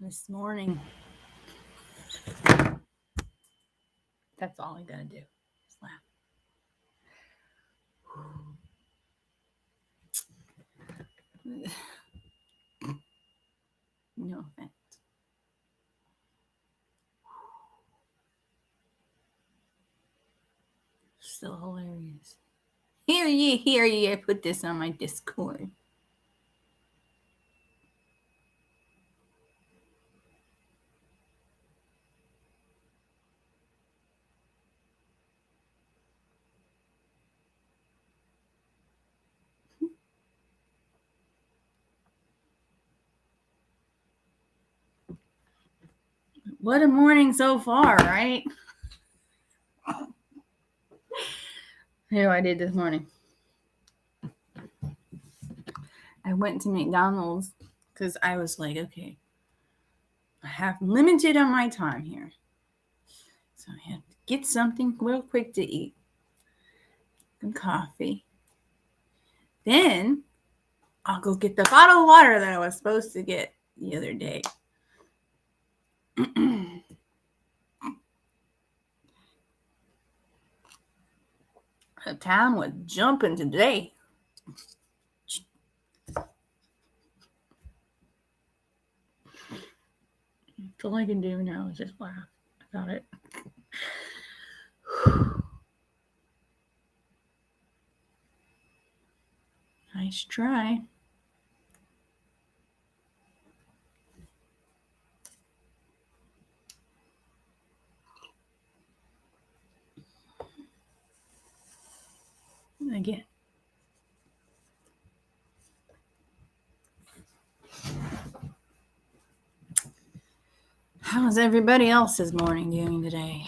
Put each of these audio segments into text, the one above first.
this morning. That's all I'm gonna do. Just laugh. No offense. Still hilarious. Here ye, I put this on my Discord. What a morning so far, right? Here I did this morning. I went to McDonald's because I was like, okay, I have limited on my time here. So I had to get something real quick to eat. Some coffee. Then I'll go get the bottle of water that I was supposed to get the other day. The town was jumping today. That's all I can do now is just laugh about it. Nice try. Again. How's everybody else's morning doing today?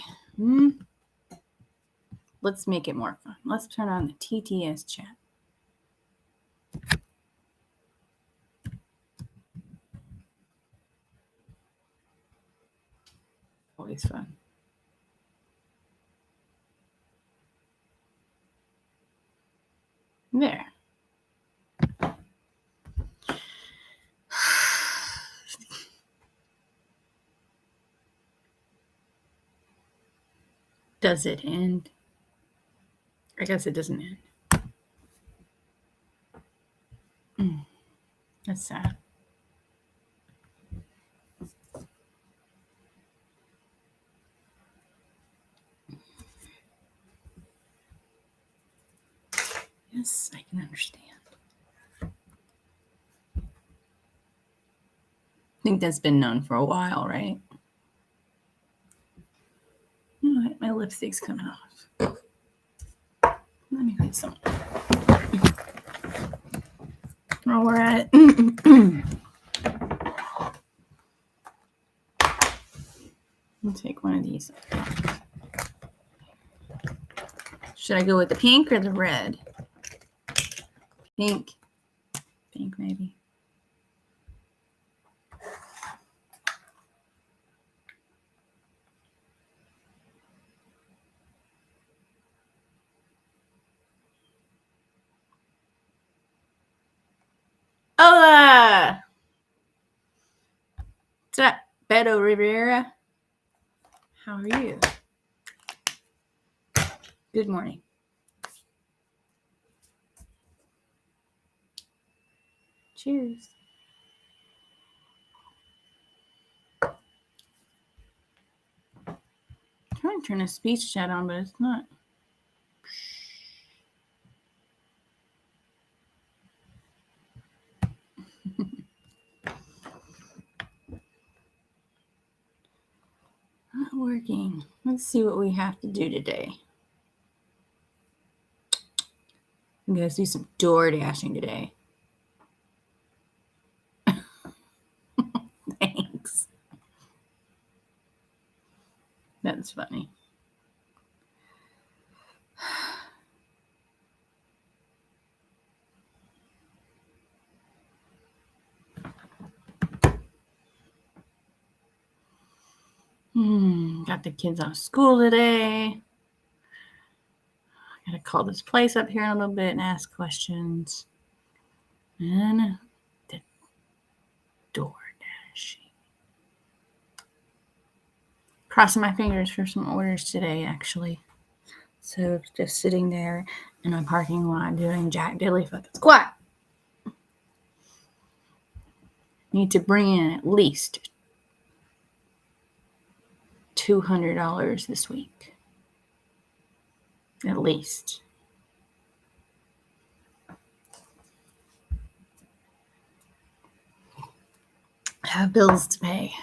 Let's make it more fun. Let's turn on the TTS chat. Always fun. There. Does it end? I guess it doesn't end. That's sad. Yes, I can understand. I think that's been known for a while, right? You know what? My lipstick's coming off. Let me get some. While we're at it. I'll take one of these. Should I go with the pink or the red? Pink. Pink, maybe. Hola! What's up, Beto Rivera? How are you? Good morning. Cheers. I'm trying to turn a speech chat on, but it's not. Not working. Let's see what we have to do today. I'm going to do some door dashing today. Thanks. That's funny. Got the kids out of school today. I gotta call this place up here in a little bit and ask questions. And the door dashing. crossing my fingers for some orders today, actually. So just sitting there in my parking lot doing Jack Diddley fucking squat. Need to bring in at least $200 this week. At least. I have bills to pay.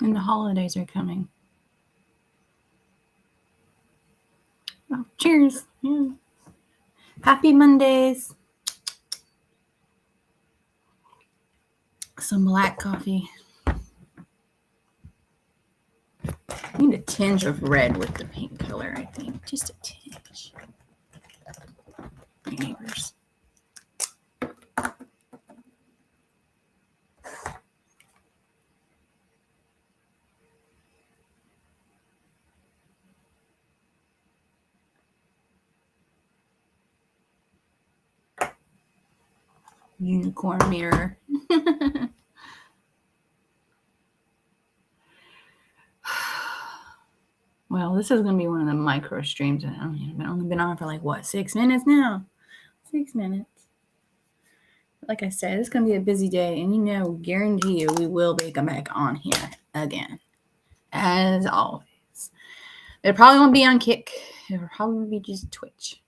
And the holidays are coming. Oh, cheers. Yeah. Happy Mondays. Some black coffee. I need a tinge of red with the pink color, I think. Just a tinge. My neighbors. Unicorn mirror. Well, this is going to be one of the micro streams. I've only been on for like, 6 minutes now? 6 minutes. Like I said, it's going to be a busy day. And guarantee you, we will be coming back on here again. As always. It probably won't be on Kick. It'll probably be just Twitch.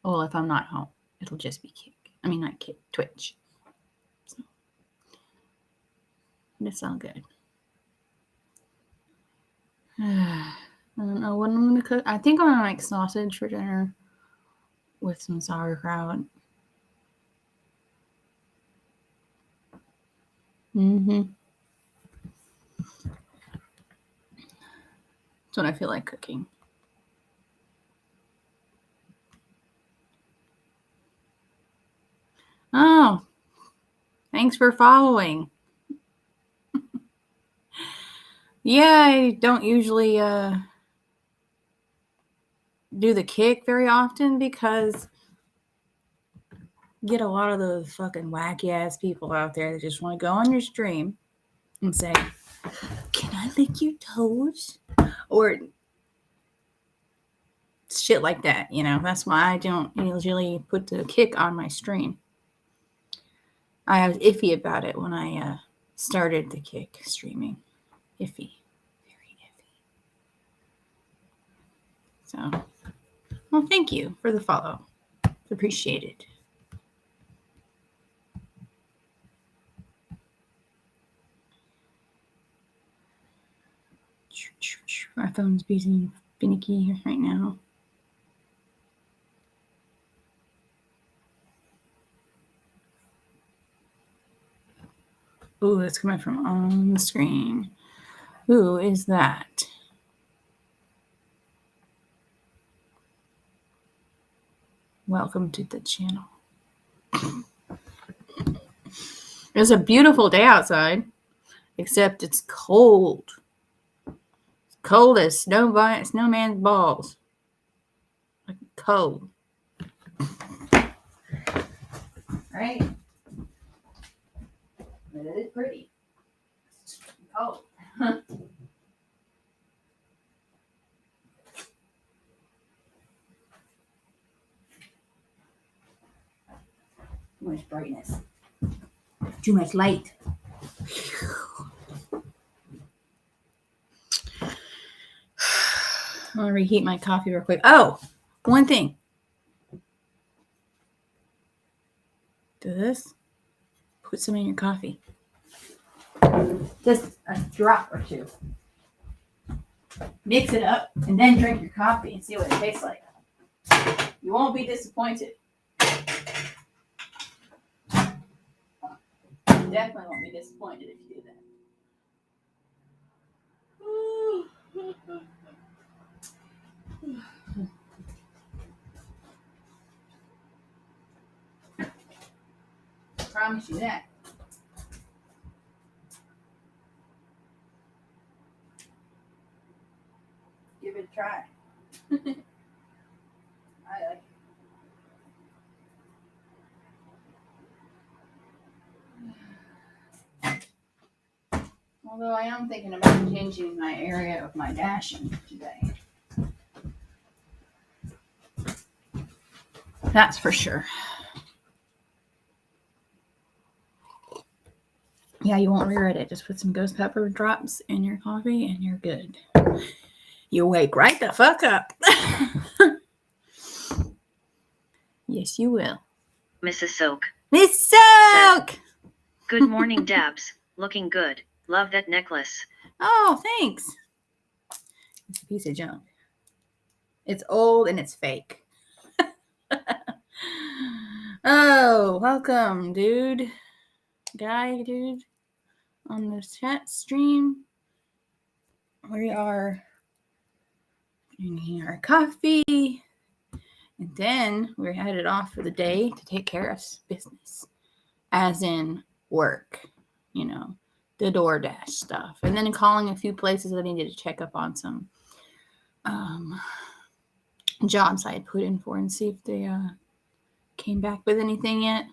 Well, if I'm not home, it'll just be Kick. I mean, not Kick, Twitch. So, it's all good. I don't know what I'm going to cook. I think I'm going to make sausage for dinner with some sauerkraut. That's what I feel like cooking. Oh, thanks for following. Yeah, I don't usually do the Kick very often because you get a lot of those fucking wacky ass people out there that just want to go on your stream and say, "Can I lick your toes?" Or shit like that, That's why I don't usually put the Kick on my stream. I was iffy about it when I started the Kick streaming. Iffy. Very iffy. So, well, thank you for the follow. It's appreciated. My phone's being finicky right now. Ooh, it's coming from on the screen. Who is that? Welcome to the channel. It's a beautiful day outside, except it's cold. It's cold as snowman's balls. Like cold. Right? But it is pretty. It's cold. Too much brightness. Too much light. I'm going to reheat my coffee real quick. Oh, one thing. Do this. Put some in your coffee. Just a drop or two. Mix it up and then drink your coffee and see what it tastes like. You won't be disappointed. You definitely won't be disappointed if you do that. I promise you that. good try. I like it. Although I am thinking about changing my area of my dashing today. That's for sure. Yeah, you won't regret it. Just put some ghost pepper drops in your coffee and you're good. You wake right the fuck up. Yes, you will. Mrs. Soak. Miss Soak! Good morning, Dabs. Looking good. Love that necklace. Oh, thanks. It's a piece of junk. It's old and it's fake. Oh, welcome, dude. Guy, dude. On the chat stream. We are drinking our coffee. And then we're headed off for the day to take care of business. As in work. You know, the DoorDash stuff. And then calling a few places that I needed to check up on some jobs I had put in for and see if they came back with anything yet.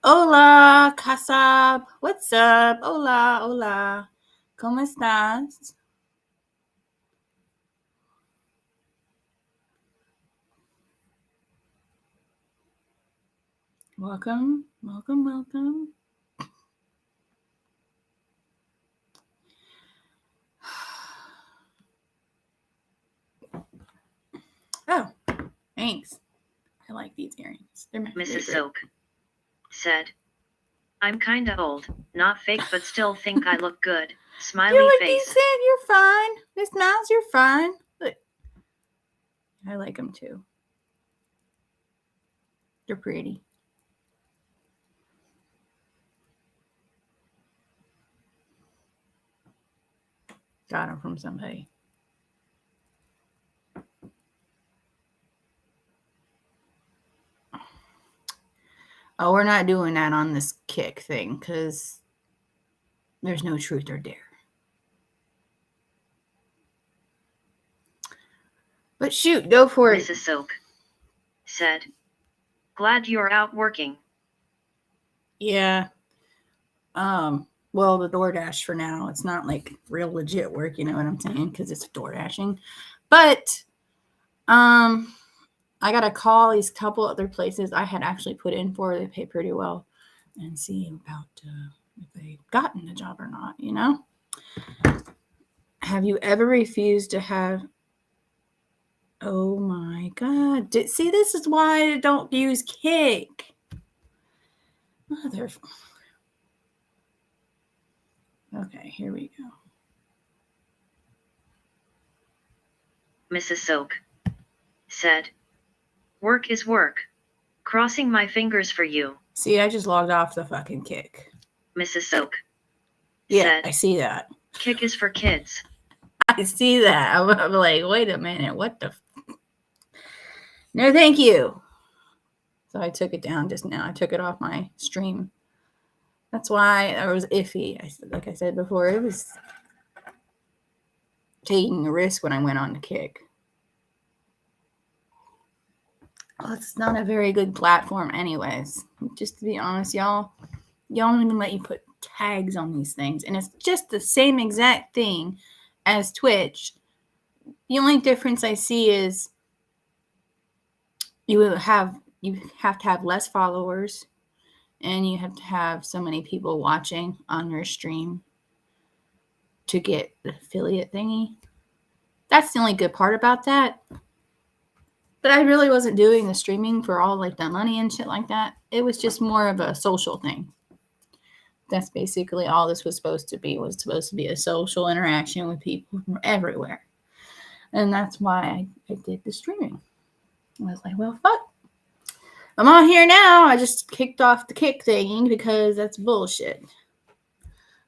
Hola, Kasab. What's up? Hola, hola. ¿Cómo estás? Welcome, welcome, welcome. Oh, thanks. I like these earrings. They're my Mrs. favorite. Soak said, I'm kinda old, not fake, but still think I look good. Smiley You're like face. you said, you're fine. Miss Mouse, you're fine. Look, I like them too. They're pretty. Got them from somebody. Oh, we're not doing that on this kick thing because there's no truth or dare. But shoot, go for it. Mrs. Soak said, glad you're out working. Yeah. Well, the DoorDash for now. It's not like real legit work, you know what I'm saying? Because it's DoorDashing. But I gotta call these couple other places I had actually put in for. They pay pretty well, and see about if they've gotten the job or not. You know. Have you ever refused to have? Oh my God! See, this is why I don't use Kick. Mother. Okay, here we go. Mrs. Soak said, work is work. Crossing my fingers for you. See, I just logged off the fucking Kick. Mrs. Soak Yeah, said, I see that. Kick is for kids. I see that. I'm like, wait a minute, what the? No, thank you. So I took it down just now. I took it off my stream. That's why I was iffy. Like I said before, it was taking a risk when I went on the Kick. Well, it's not a very good platform, anyways. Just to be honest, y'all don't even let you put tags on these things, and it's just the same exact thing as Twitch. The only difference I see is you have to have less followers, and you have to have so many people watching on your stream to get the affiliate thingy. That's the only good part about that. But I really wasn't doing the streaming for all like the money and shit like that. It was just more of a social thing. That's basically all this was supposed to be. Was supposed to be a social interaction with people from everywhere. And that's why I did the streaming. I was like, well, fuck. I'm on here now. I just kicked off the Kick thing because that's bullshit.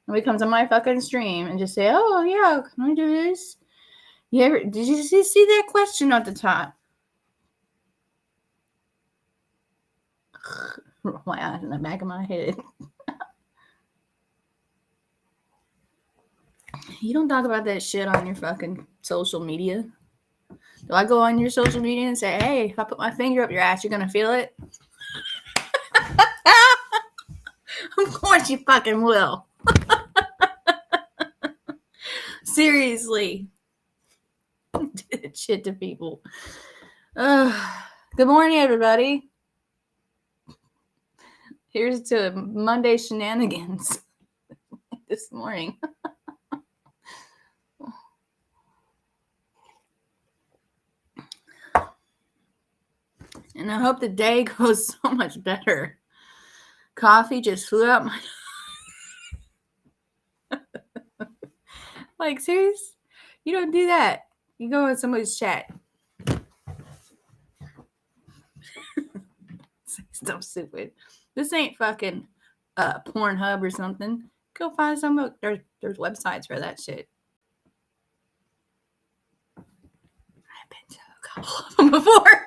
Nobody comes on my fucking stream and just say, oh, yeah, can I do this? Did you see that question at the top? My eyes in the back of my head. You don't talk about that shit on your fucking social media. Do I go on your social media and say, hey, if I put my finger up your ass, you're going to feel it? Of course you fucking will. Seriously. Do that shit to people. Good morning, everybody. Here's to Monday shenanigans this morning. And I hope the day goes so much better. Coffee just flew out my... Like, serious? You don't do that. You go in somebody's chat. So stupid. This ain't fucking Pornhub or something. Go find some. There's websites for that shit. I've been to a couple of them before.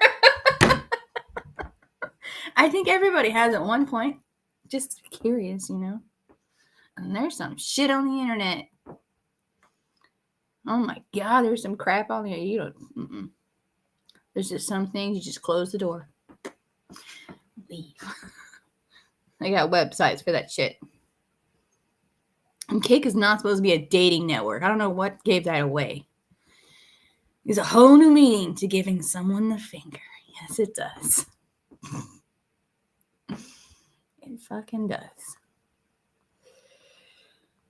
I think everybody has at one point. Just curious, you know. And there's some shit on the internet. Oh my god, there's some crap on there. You don't. Mm-mm. There's just some things you just close the door. Leave. I got websites for that shit. And Kik is not supposed to be a dating network. I don't know what gave that away. There's a whole new meaning to giving someone the finger. Yes, it does. It fucking does.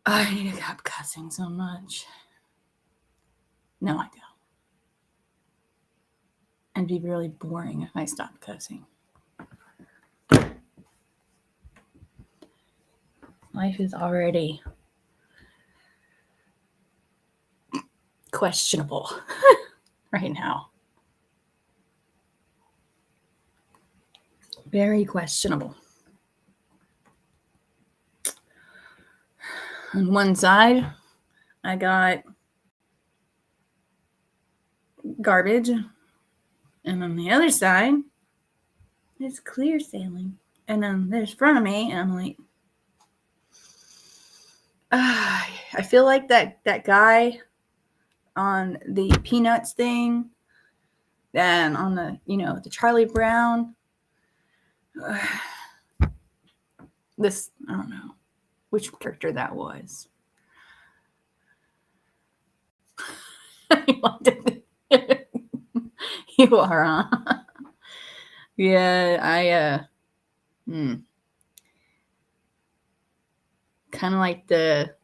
I need to stop cussing so much. No, I don't. It'd be really boring if I stopped cussing. Life is already questionable right now. Very questionable. On one side, I got garbage. And on the other side, it's clear sailing. And then there's in front of me, and I'm like, I feel like that guy on the Peanuts thing, then on the, the Charlie Brown. This, I don't know which character that was. You are, huh? Yeah, kind of like the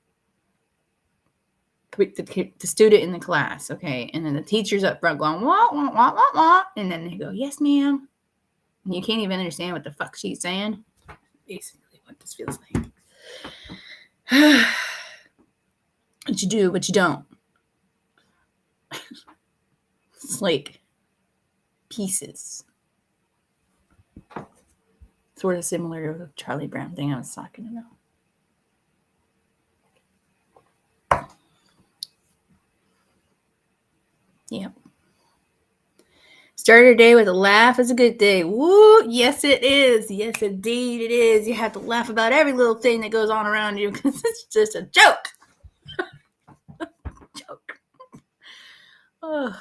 student in the class, okay? And then the teacher's up front going, wah, wah, wah, wah, wah. And then they go, yes, ma'am. And you can't even understand what the fuck she's saying. Basically what this feels like. What you do, what you don't. It's like pieces. Sort of similar to the Charlie Brown thing I was talking about. Yep. Start your day with a laugh is a good day. Woo! Yes, it is. Yes, indeed it is. You have to laugh about every little thing that goes on around you because it's just a joke. Joke. Oh.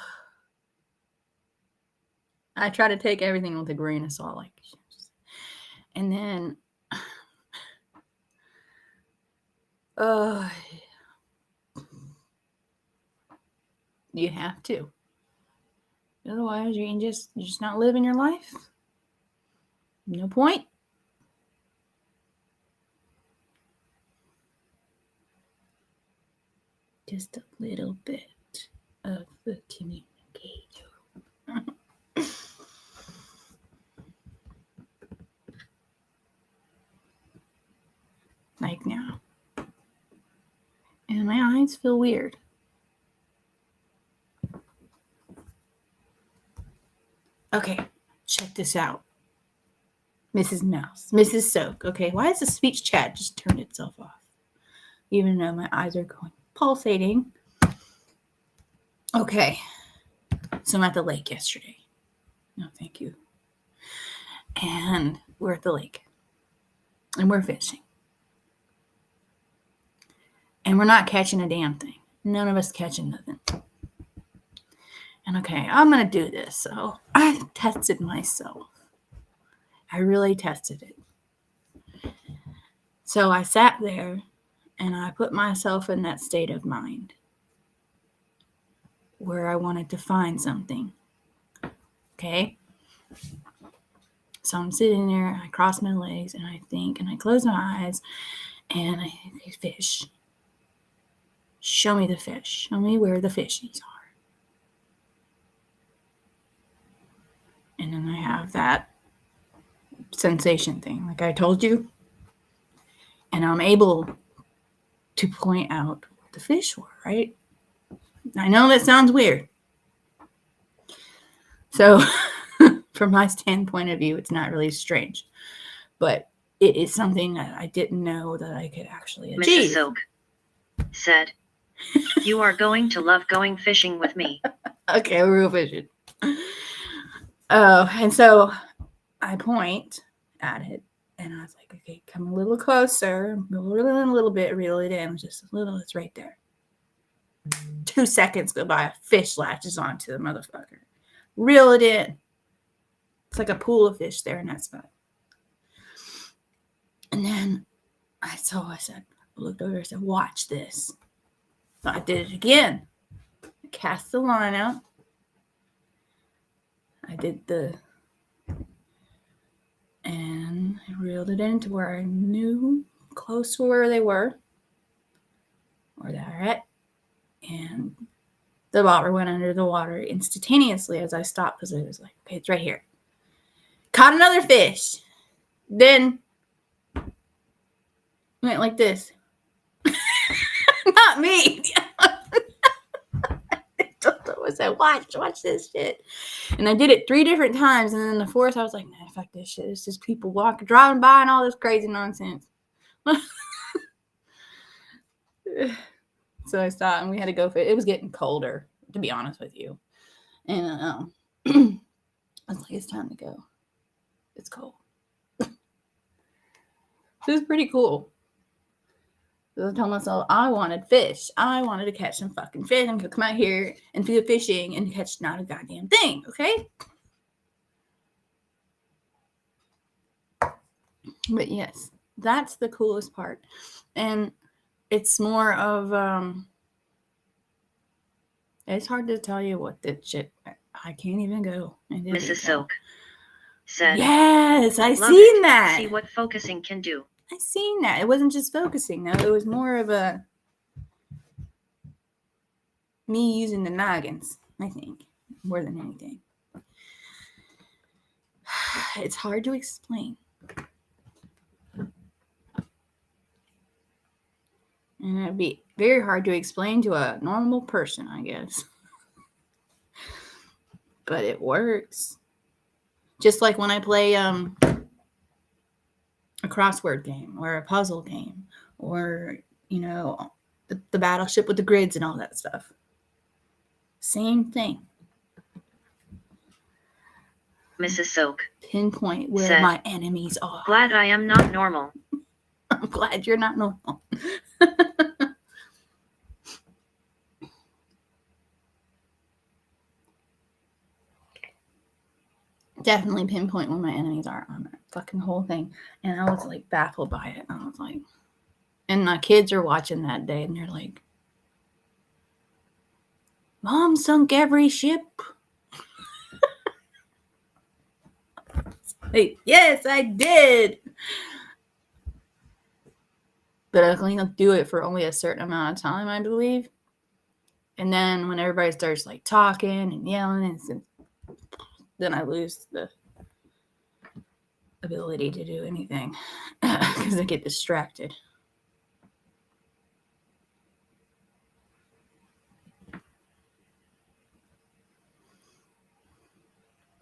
I try to take everything with a grain of salt, like, and then, you have to. Otherwise, you're just not living your life. No point. Just a little bit of the communicator. Like now. And my eyes feel weird. Okay, check this out. Mrs. Mouse, Mrs. Soak. Okay, why has the speech chat just turned itself off? Even though my eyes are going pulsating. Okay, so I'm at the lake yesterday. No, thank you. And we're at the lake. And we're fishing. And we're not catching a damn thing. None of us catching nothing. And okay, I'm going to do this. So I tested myself. I really tested it. So I sat there and I put myself in that state of mind where I wanted to find something. Okay? So I'm sitting there, I cross my legs, and I think, and I close my eyes, and I think, fish. Show me the fish. Show me where the fishies are. And then I have that sensation thing, like I told you. And I'm able to point out where the fish were, right? I know that sounds weird. So, from my standpoint of view, it's not really strange. But it is something that I didn't know that I could actually achieve. Mrs. Silk said, "You are going to love going fishing with me." Okay, we're real fishing. Oh, and so I point at it, and I was like, okay, come a little closer, a little bit, reel it in, just a little, it's right there. 2 seconds go by, a fish latches onto the motherfucker. Reel it in. It's like a pool of fish there in that spot. And then I looked over and said, watch this. So I did it again. I cast the line out. I did and I reeled it in to where I knew close to where they were, where they're at. And the bobber went under the water instantaneously as I stopped because it was like, okay, it's right here. Caught another fish. Then went like this. Not me. I said, watch this shit. And I did it 3 different times. And then the 4th, I was like, nah, fuck this shit. It's just people driving by and all this crazy nonsense. So I stopped and we had to go fish. It was getting colder, to be honest with you. And I was like, it's time to go. It's cold. So it was pretty cool. So I told myself I wanted fish. I wanted to catch some fucking fish and come out here and do the fishing and catch not a goddamn thing, okay? But yes, that's the coolest part. And it's more of, it's hard to tell you what the shit, I can't even go. Mrs. Silk said, yes, I "Love seen it. that. See what focusing can do." I seen that. It wasn't just focusing, though. It was more of a me using the noggins, I think, more than anything. It's hard to explain. And it'd be very hard to explain to a normal person, I guess. But it works. Just like when I play a crossword game or a puzzle game or, the Battleship with the grids and all that stuff. Same thing. Mrs. Silk Pinpoint where said, my enemies are. "Glad I am not normal." I'm glad you're not normal. Definitely pinpoint where my enemies are on that fucking whole thing. And I was like baffled by it. And I was like, and my kids are watching that day and they're like, Mom sunk every ship. Like, yes, I did. But I can only do it for only a certain amount of time, I believe. And then when everybody starts like talking and yelling, then I lose the ability to do anything because I get distracted.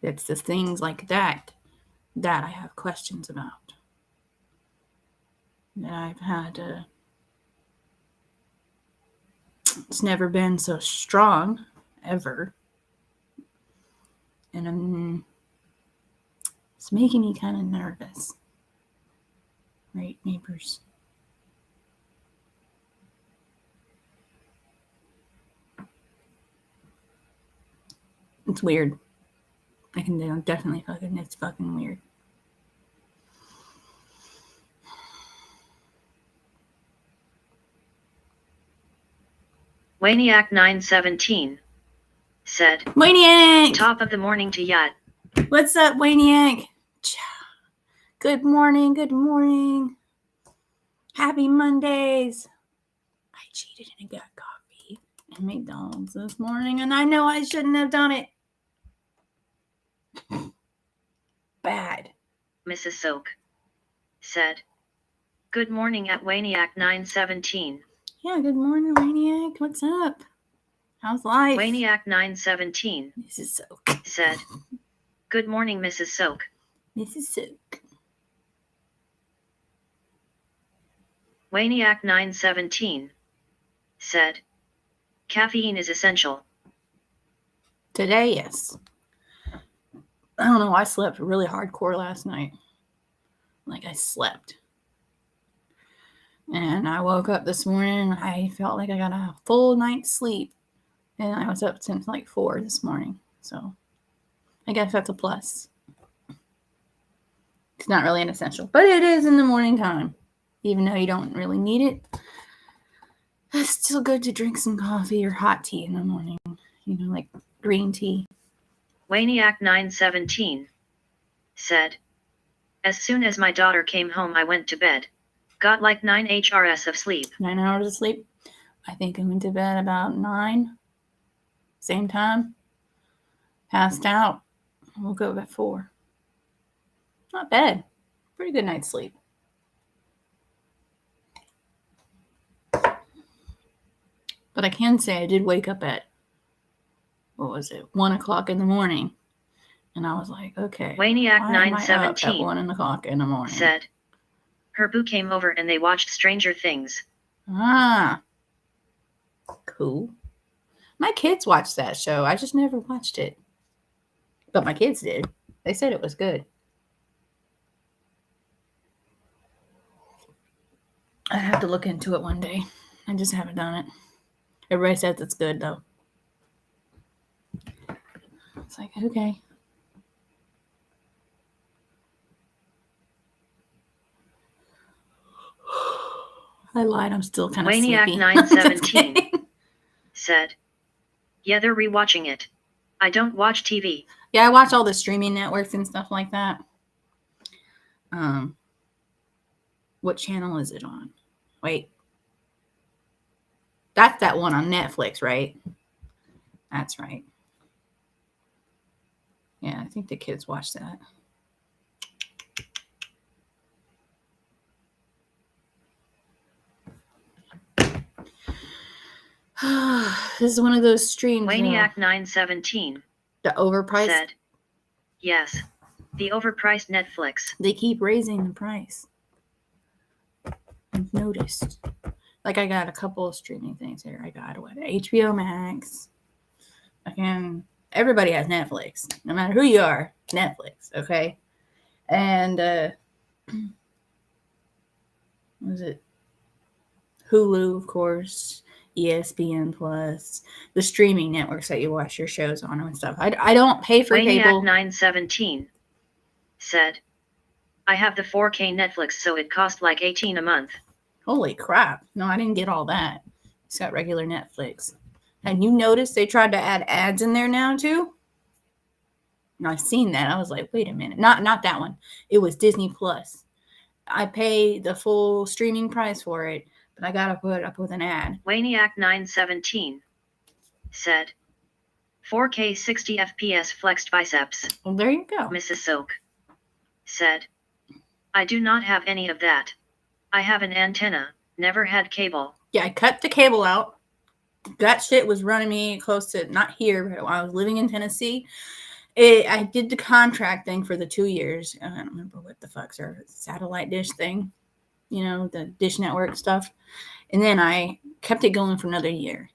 It's the things like that I have questions about. That I've had it's never been so strong ever. And it's making me kind of nervous. Right, neighbors? It's weird. I can definitely it's fucking weird. Waniac 917 said, Waniac! Top of the morning to Yat. What's up, Waniac? Good morning, good morning. Happy Mondays. I cheated and got coffee at McDonald's this morning, and I know I shouldn't have done it. Bad. Mrs. Soak said, Good morning at Waniac 917. Yeah, good morning, Waniac. What's up? How's life? Waniac 917 Mrs. Soak said, Good morning, Mrs. Soak. Mrs. Soak. Waniac 917 said, Caffeine is essential. Today, yes. I don't know. I slept really hardcore last night. Like I slept. And I woke up this morning. I felt like I got a full night's sleep. And I was up since like 4 this morning. So I guess that's a plus. It's not really an essential, but it is in the morning time. Even though you don't really need it. It's still good to drink some coffee or hot tea in the morning. You know, like green tea. Waniac 917 said, As soon as my daughter came home, I went to bed. Got like 9 HRS of sleep. 9 hours of sleep. I think I went to bed about 9. Same time. Passed out. Woke up at 4. Not bad. Pretty good night's sleep. But I can say I did wake up at, 1 o'clock in the morning. And I was like, okay. Waniac why am I up 917 at 1 o'clock in the morning? said, Her boo came over and they watched Stranger Things. Ah. Cool. My kids watched that show. I just never watched it. But my kids did. They said it was good. I have to look into it one day. I just haven't done it. Everybody says it's good, though. It's like, okay. I lied. I'm still kind of Waniac sleepy. 917 said, Yeah, they're rewatching it. I don't watch TV. Yeah, I watch all the streaming networks and stuff like that. What channel is it on? Wait. That's that one on Netflix, right? That's right. Yeah, I think the kids watch that. This is one of those streams. Waniac 917 the overpriced. said, Yes, the overpriced Netflix. They keep raising the price. I've noticed. Like I got a couple of streaming things here. I got HBO Max. Everybody has Netflix. No matter who you are, Netflix, okay? And what was it? Hulu, of course. ESPN Plus, the streaming networks that you watch your shows on and stuff. I don't pay for Waniac cable. 917 said, I have the 4K Netflix, so it cost like $18 a month. Holy crap. No, I didn't get all that. It's got regular Netflix. And you noticed they tried to add ads in there now too? And I've seen that. I was like, wait a minute. Not that one. It was Disney Plus. I pay the full streaming price for it, but I gotta put up with an ad. Waniac 917 said, 4K 60 FPS flexed biceps. Well, there you go. Mrs. Soak said, I do not have any of that. I have an antenna, never had cable. Yeah, I cut the cable out. That shit was running me close to, not here, but when I was living in Tennessee. I did the contract thing for the 2 years. I don't remember what the fuck's our satellite dish thing. You know, the Dish Network stuff. And then I kept it going for another year.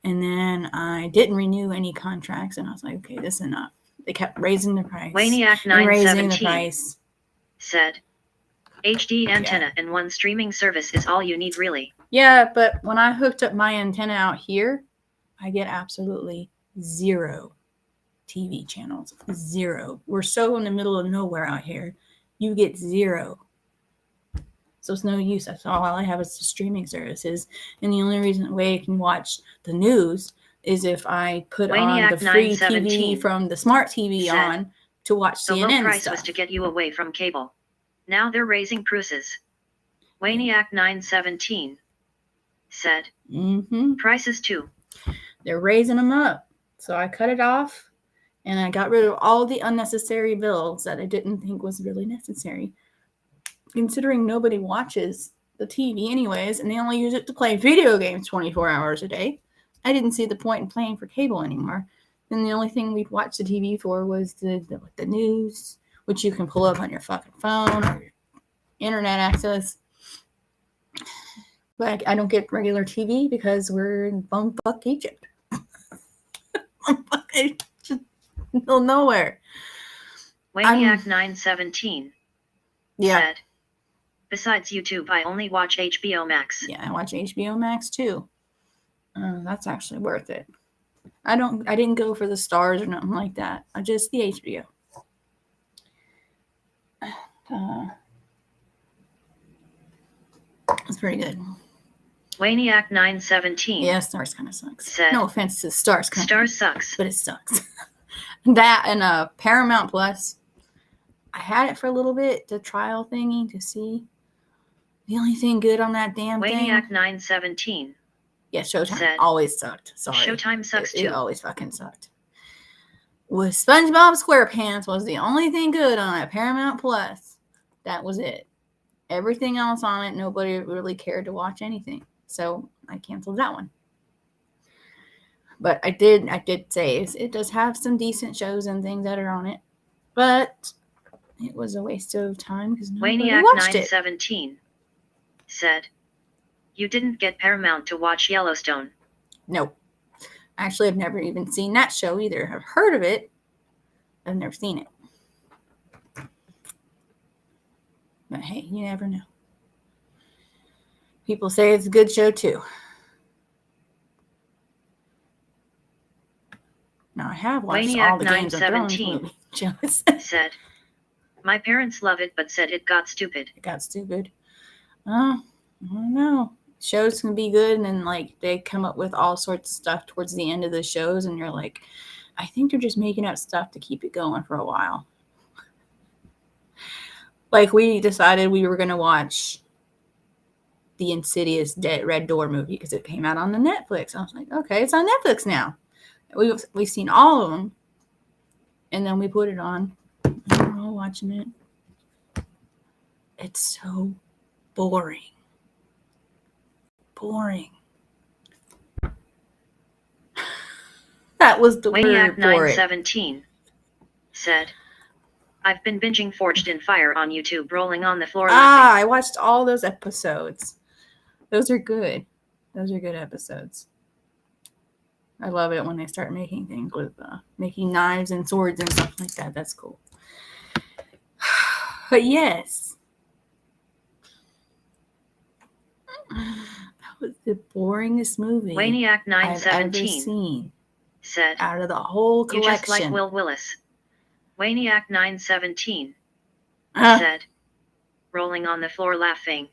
And then I didn't renew any contracts. And I was like, okay, this is enough. They kept raising the price. Waniac and raising the 917 price. said, HD antenna and one streaming service is all you need, really. Yeah, but when I hooked up my antenna out here, I get absolutely 0 TV channels. 0. We're so in the middle of nowhere out here. You get 0. So it's no use. That's all I have is the streaming services. And the only way I can watch the news is if I put on the free TV 917 from the smart TV said, on to watch The CNN low price stuff. was to get you away from cable. Now they're raising prices. Waniac 917 said, prices too. They're raising them up. So I cut it off and I got rid of all the unnecessary bills that I didn't think was really necessary. Considering nobody watches the TV anyways, and they only use it to play video games 24 hours a day, I didn't see the point in paying for cable anymore. Then the only thing we'd watch the TV for was the news, which you can pull up on your fucking phone or your internet access. But I don't get regular TV because we're in bumfuck Egypt. Just middle of nowhere. Waniac 917 said, besides YouTube, I only watch HBO Max. Yeah, I watch HBO Max too. That's actually worth it. I didn't go for the stars or nothing like that. I just the HBO. It's pretty good. Waniac 917. Yeah, Stars kind of sucks. Said, no offense to Stars. Stars sucks. But it sucks. That and Paramount Plus. I had it for a little bit, the trial thingy, to see. The only thing good on that damn thing. Waniac 917. Yeah, Showtime said, always sucked. Sorry. Showtime sucks too. It always fucking sucked. Was SpongeBob SquarePants was the only thing good on it. Paramount Plus. That was it. Everything else on it, nobody really cared to watch anything. So I canceled that one. But I did say it does have some decent shows and things that are on it. But it was a waste of time because nobody Waniac watched 917 said, you didn't get Paramount to watch Yellowstone. No. Actually, I've never even seen that show either. I've heard of it. I've never seen it. But hey, you never know. People say it's a good show too. Now I have watched Waniac all the Games of Thrones 917 shows. said, my parents love it but said it got stupid. It got stupid. I don't know. Shows can be good and then like they come up with all sorts of stuff towards the end of the shows and you're like, I think they're just making up stuff to keep it going for a while. Like we decided we were going to watch the Insidious Red Door movie because it came out on the Netflix. I was like, okay, it's on Netflix now. We've seen all of them. And then we put it on. And we're all watching it. It's so boring. That was the Waniac word for it. 917 said, I've been binging Forged in Fire on YouTube, rolling on the floor laughing. I watched all those episodes. Those are good. Those are good episodes. I love it when they start making things with making knives and swords and stuff like that. That's cool. But yes. That was the boringest movie Waniac I've ever 917 seen said, out of the whole you collection. just like Will Willis. Waniac 917 Ah, said, rolling on the floor laughing.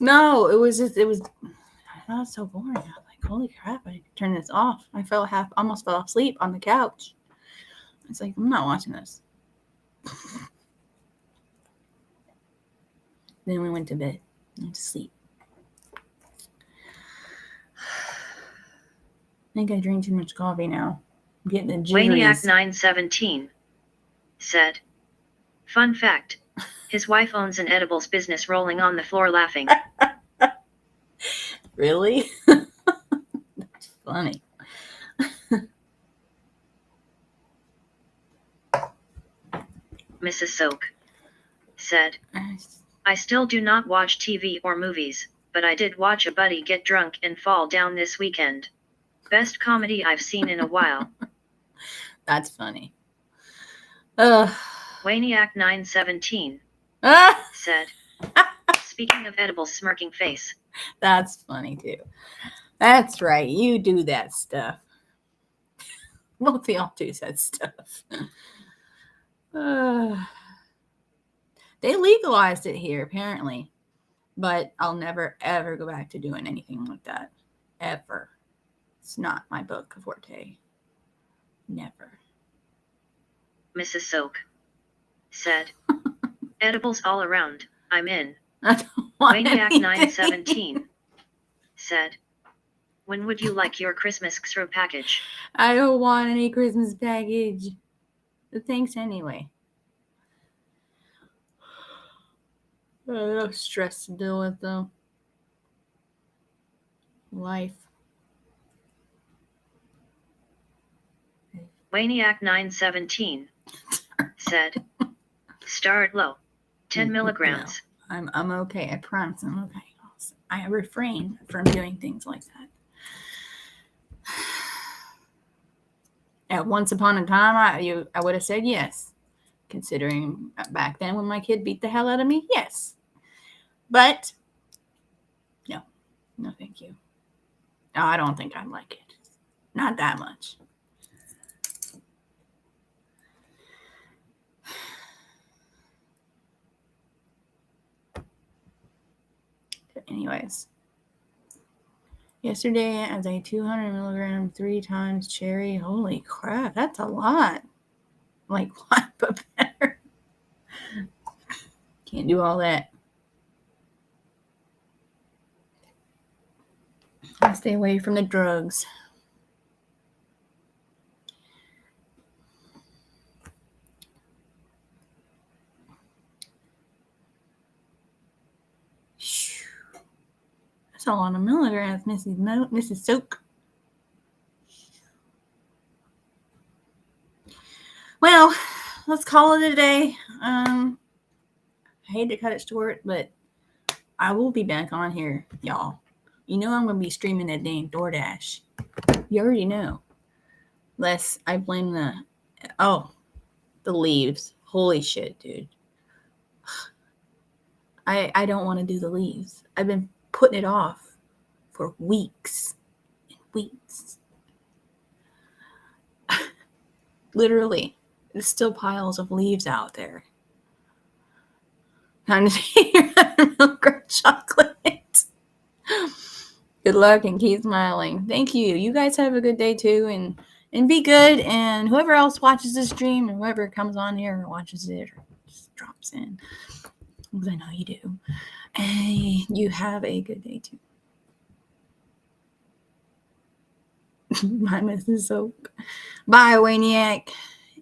no, it was I thought it was so boring. I was like, holy crap, I need to turn this off. I almost fell asleep on the couch. It's like, I'm not watching this. Then we went to bed. Went to sleep. I think I drink too much coffee now. I'm getting the Waniac jitteries. 917 said, fun fact, his wife owns an edibles business, rolling on the floor laughing. Really? That's funny. Mrs. Soak said, I still do not watch TV or movies, but I did watch a buddy get drunk and fall down this weekend. Best comedy I've seen in a while. That's funny. Waniac 917 said, speaking of edibles, smirking face. That's funny too. That's right. You do that stuff. Both of y'all do said stuff. They legalized it here, apparently. But I'll never, ever go back to doing anything like that. Ever. It's not my book of forte. Never. Mrs. Soak said, edibles all around. I'm in. I don't want Maniac anything. 917 said, when would you like your Christmas XRO package? I don't want any Christmas package. But thanks anyway. No stress to deal with, though. Life. Maniac 917 said, start low. 10 milligrams. No, I'm okay. I promise I'm okay. I refrain from doing things like that. At once upon a time, I would have said yes. Considering back then when my kid beat the hell out of me, yes. But no, thank you. No, I don't think I'd like it. Not that much. But anyways, yesterday I was 200 milligrams 3 times cherry. Holy crap, that's a lot. Like what, but better. Can't do all that. I stay away from the drugs. That's a lot of milligrams, Mrs. Soak. Well, let's call it a day. I hate to cut it short, but I will be back on here, y'all. You know I'm going to be streaming that dang DoorDash. You already know. Lest I blame the leaves. Holy shit, dude. I don't want to do the leaves. I've been putting it off for weeks and weeks. Literally, there's still piles of leaves out there. Time to take your milk chocolate. Good luck and keep smiling. Thank you. You guys have a good day too, and be good. And whoever else watches this stream, and whoever comes on here or watches it or just drops in, because I know you do. Hey, you have a good day too. Bye, Mrs. Soap. Bye, Waniac.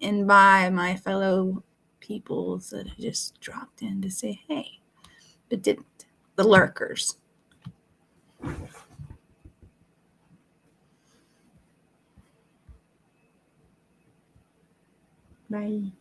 And bye, my fellow peoples that just dropped in to say hey, but didn't. The lurkers. Bye.